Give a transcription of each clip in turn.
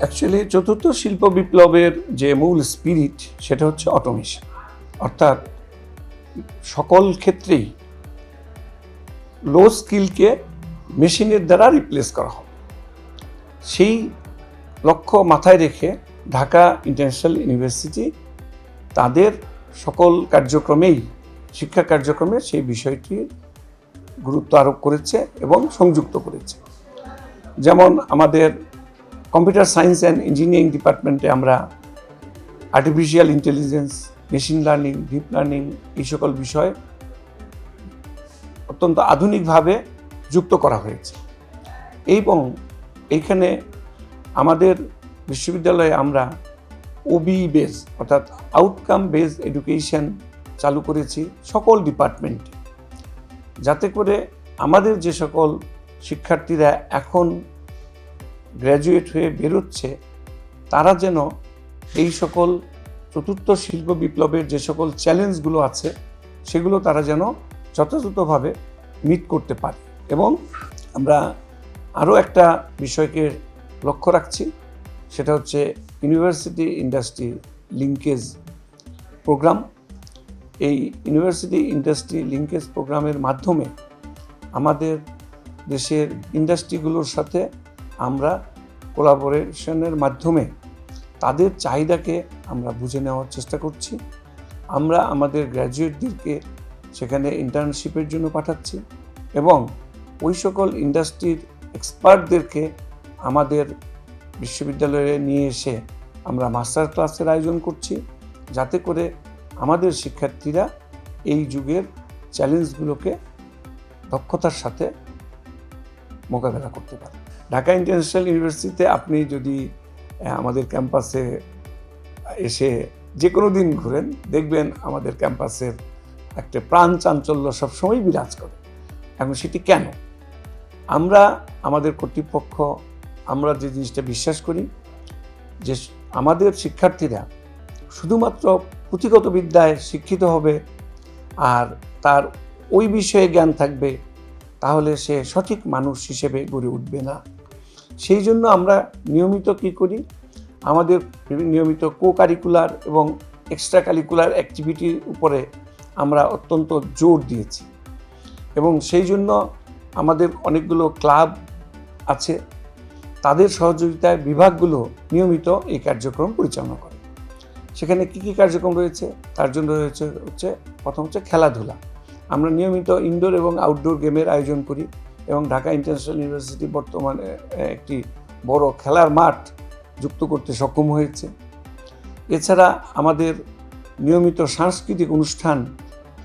Actually চতুর্থ শিল্প বিপ্লবের যে মূল স্পিরিট সেটা হচ্ছে অটোমেশন, অর্থাৎ সকল ক্ষেত্রেই লো স্কিলকে মেশিনের দ্বারা রিপ্লেস করা হবে। সেই লক্ষ্য মাথায় রেখে ঢাকা ইন্টারন্যাশনাল ইউনিভার্সিটি তাদের সকল কার্যক্রমেই শিক্ষা কার্যক্রমে সেই বিষয়টি গুরুত্ব আরোপ করেছে এবং সংযুক্ত করেছে। যেমন আমাদের কম্পিউটার সায়েন্স অ্যান্ড ইঞ্জিনিয়ারিং ডিপার্টমেন্টে আমরা artificial intelligence, machine learning, deep learning এই সকল বিষয় অত্যন্ত আধুনিকভাবে যুক্ত করা হয়েছে। এবং এইখানে আমাদের বিশ্ববিদ্যালয়ে আমরা ওবি বেস অর্থাৎ আউটকাম বেসড এডুকেশন চালু করেছি সকল ডিপার্টমেন্টে, যাতে করে আমাদের যে সকল শিক্ষার্থীরা এখন গ্র্যাজুয়েট হয়ে বেরোচ্ছে তারা যেন এই সকল চতুর্থ শিল্প বিপ্লবের যে সকল চ্যালেঞ্জগুলো আছে সেগুলো তারা যেন যথাযথভাবে মিট করতে পারে। এবং আমরা আরও একটা বিষয়কে লক্ষ্য রাখছি, সেটা হচ্ছে ইউনিভার্সিটি ইন্ডাস্ট্রি লিঙ্কেজ প্রোগ্রাম। এই ইউনিভার্সিটি ইন্ডাস্ট্রি লিঙ্কেজ প্রোগ্রামের মাধ্যমে আমাদের দেশের ইন্ডাস্ট্রিগুলোর সাথে আমরা কোলাবোরেশনের মাধ্যমে তাদের চাহিদাকে আমরা বুঝে নেওয়ার চেষ্টা করছি। আমরা আমাদের গ্র্যাজুয়েটদেরকে সেখানে ইন্টার্নশিপের জন্য পাঠাচ্ছি এবং ওই সকল ইন্ডাস্ট্রির এক্সপার্টদেরকে আমাদের বিশ্ববিদ্যালয়ে নিয়ে এসে আমরা মাস্টার ক্লাসের আয়োজন করছি, যাতে করে আমাদের শিক্ষার্থীরা এই যুগের চ্যালেঞ্জগুলোকে দক্ষতার সাথে মোকাবেলা করতে পারে। ঢাকা ইন্টারন্যাশনাল ইউনিভার্সিটিতে আপনি যদি আমাদের ক্যাম্পাসে এসে যে কোনো দিন ঘুরেন, দেখবেন আমাদের ক্যাম্পাসের একটা প্রাণ চাঞ্চল্য সবসময় বিরাজ করে। এখন সেটি কেন? আমরা আমাদের কর্তৃপক্ষ আমরা যে জিনিসটা বিশ্বাস করি যে আমাদের শিক্ষার্থীরা শুধুমাত্র পুঁথিগত বিদ্যায় শিক্ষিত হবে আর তার ওই বিষয়ে জ্ঞান থাকবে, তাহলে সে সঠিক মানুষ হিসেবে গড়ে উঠবে না। সেই জন্য আমরা নিয়মিত কী করি, আমাদের নিয়মিত কো কারিকুলার এবং এক্সট্রা কারিকুলার অ্যাক্টিভিটির উপরে আমরা অত্যন্ত জোর দিয়েছি এবং সেই জন্য আমাদের অনেকগুলো ক্লাব আছে, তাদের সহযোগিতায় বিভাগগুলো নিয়মিত এই কার্যক্রম পরিচালনা করে। সেখানে কী কী কার্যক্রম রয়েছে? তার জন্য রয়েছে প্রথম হচ্ছে খেলাধুলা। আমরা নিয়মিত ইনডোর এবং আউটডোর গেমের আয়োজন করি এবং ঢাকা ইন্টারন্যাশনাল ইউনিভার্সিটি বর্তমানে একটি বড় খেলার মাঠ যুক্ত করতে সক্ষম হয়েছে। এছাড়া আমাদের নিয়মিত সাংস্কৃতিক অনুষ্ঠান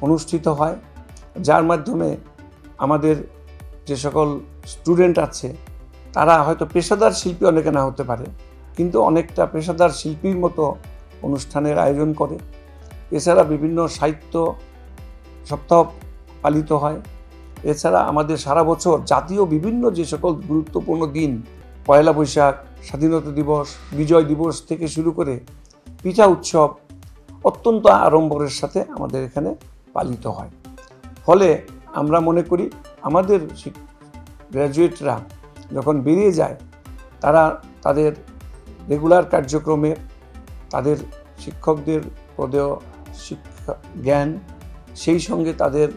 অনুষ্ঠিত হয়, যার মাধ্যমে আমাদের যে সকল স্টুডেন্ট আছে তারা হয়তো পেশাদার শিল্পী অনেকে না হতে পারে, কিন্তু অনেকটা পেশাদার শিল্পীর মতো অনুষ্ঠানের আয়োজন করে। এছাড়া বিভিন্ন সাহিত্য সপ্তাহ পালিত হয়। এছাড়া আমাদের সারা বছর জাতীয় বিভিন্ন যে সকল গুরুত্বপূর্ণ দিন, পয়লা বৈশাখ, স্বাধীনতা দিবস, বিজয় দিবস থেকে শুরু করে পিঠা উৎসব অত্যন্ত আড়ম্বরের সাথে আমাদের এখানে পালিত হয়। ফলে আমরা মনে করি আমাদের গ্র্যাজুয়েটরা যখন বেরিয়ে যায় তারা তাদের রেগুলার কার্যক্রমে তাদের শিক্ষকদের প্রদেয় শিক্ষা জ্ঞান, সেই সঙ্গে তাদের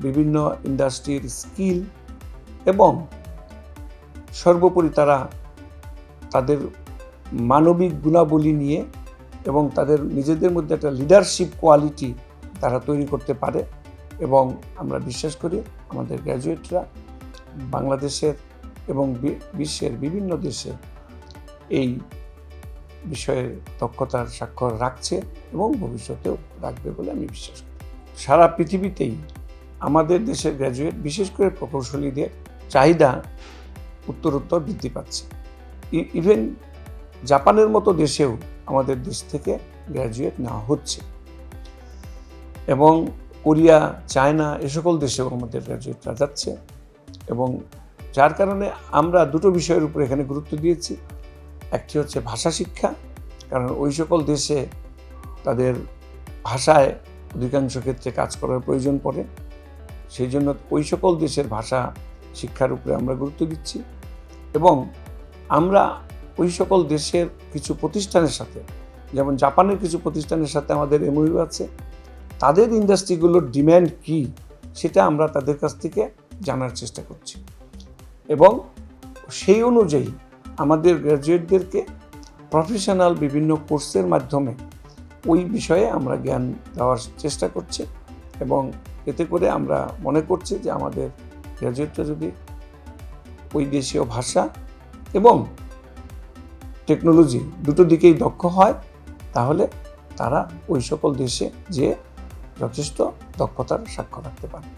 বিভিন্ন ইন্ডাস্ট্রির স্কিল এবং সর্বোপরি তারা তাদের মানবিক গুণাবলী নিয়ে এবং তাদের নিজেদের মধ্যে একটা লিডারশিপ কোয়ালিটি তারা তৈরি করতে পারে। এবং আমরা বিশ্বাস করি আমাদের গ্র্যাজুয়েটরা বাংলাদেশের এবং বিশ্বের বিভিন্ন দেশে এই বিষয়ে দক্ষতার স্বাক্ষর রাখছে এবং ভবিষ্যতেও রাখবে বলে আমি বিশ্বাস করি। সারা পৃথিবীতেই আমাদের দেশের গ্র্যাজুয়েট, বিশেষ করে প্রকৌশলীদের চাহিদা উত্তরোত্তর বৃদ্ধি পাচ্ছে। ইভেন জাপানের মতো দেশেও আমাদের দেশ থেকে গ্র্যাজুয়েট নেওয়া হচ্ছে এবং কোরিয়া, চায়না এ সকল দেশেও আমাদের গ্র্যাজুয়েটরা যাচ্ছে। এবং যার কারণে আমরা দুটো বিষয়ের উপর এখানে গুরুত্ব দিয়েছি। একটি হচ্ছে ভাষা শিক্ষা, কারণ ওই সকল দেশে তাদের ভাষায় অধিকাংশ ক্ষেত্রে কাজ করার প্রয়োজন পড়ে, সেই জন্য ওই সকল দেশের ভাষা শিক্ষার উপরে আমরা গুরুত্ব দিচ্ছি। এবং আমরা ওই সকল দেশের কিছু প্রতিষ্ঠানের সাথে, যেমন জাপানের কিছু প্রতিষ্ঠানের সাথে আমাদের এমওইউ আছে, তাদের ইন্ডাস্ট্রিগুলোর ডিম্যান্ড কী সেটা আমরা তাদের কাছ থেকে জানার চেষ্টা করছি এবং সেই অনুযায়ী আমাদের গ্র্যাজুয়েটদেরকে প্রফেশনাল বিভিন্ন কোর্সের মাধ্যমে ওই বিষয়ে আমরা জ্ঞান দেওয়ার চেষ্টা করছি এবং এতে করে আমরা মনে করছি যে আমাদের গ্র্যাজুয়েটরা যদি ওই দেশীয় ভাষা এবং টেকনোলজি দুটো দিকেই দক্ষ হয় তাহলে তারা ওই সকল দেশে যে যথেষ্ট দক্ষতার স্বাক্ষর রাখতে পারে।